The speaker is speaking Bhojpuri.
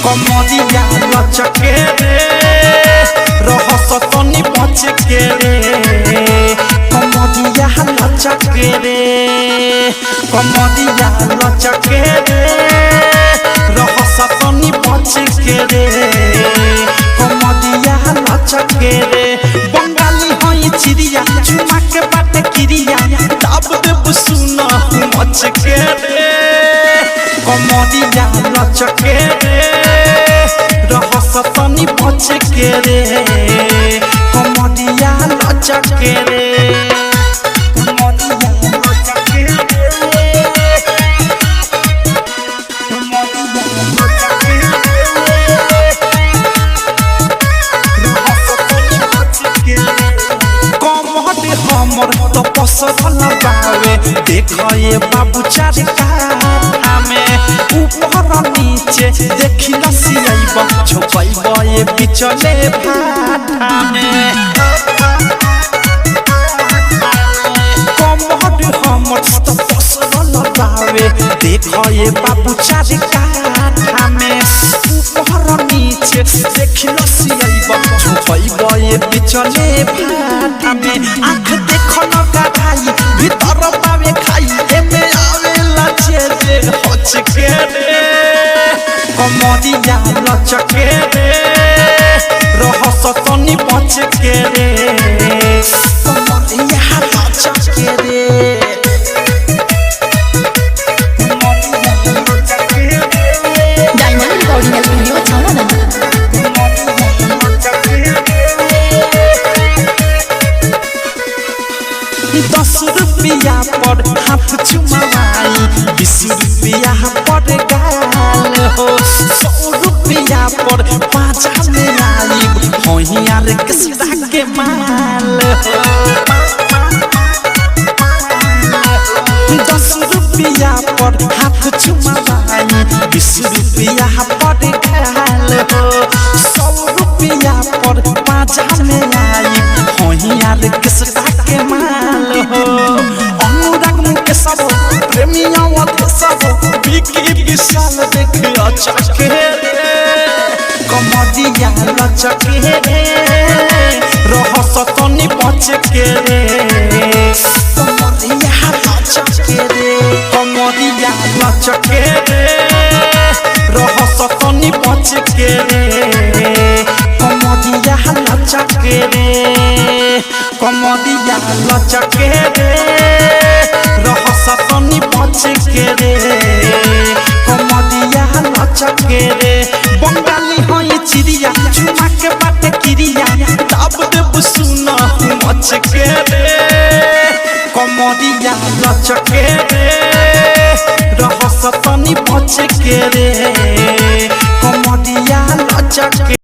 कमरिया लचके रे रहस तनी बचके रे कमरिया लचके रे कमरिया लचके रे रहस तनी बचके रे कमरिया लचके रे बंगाली हई चिड़िया चुमा के बाटे किरिया दाब देब सुना मचके रे कमरिया लचके रे रहस तनी बचके रे कमरिया लचके रे कमरिया लचके रे कमरिया लचके रे रहस तनी बचके रे कमहटे हमर तो पसंद बावे देखए बाबू चार काठा में ऊपर नीचे देखी लसियाइब छुपाइब ये बिचले भाटा में कमहटे हमर तो पसंद बावे देखए बाबू चार काठा में ऊपर नीचे देखी लसियाइब छुपाइब ये बिचले भाटा में आँख देखो न गाई भीतर पावे खाई एमे आवेला छेदे हचके रे कमरिया लचके रे रहस तनी बचके रे कमरिया लचके रे कमरिया लचके रे डायमंड रिकॉर्डिंग स्टूडियो छाना ₹10 पर हाथ चुमाई 20 पर गाल हो 100 पर पाँचा में आईब होइयार किसरा के माल हो 10 पर हाथ चुमाई 20 पर गाल हो 100 पर पाँचा में आईब होइयार किसरा के माल हो अनुराग के सब प्रेमिया वाले सब बिकी विशाल देखे अचके कमरिया लचके रे रहस तनी बचके रे कमरिया लचके रे कमरिया लचके रे रहस तनी बचके रे कमरिया लचके रे कमरिया लचके रे रहस तनी बचके रे कमरिया लचके रे बंगाली हई चिड़िया चुमा के बाटे किरिया दाब देब सुना मचके रे कमरिया लचके रे रहस तनी बचके रे कमरिया लचके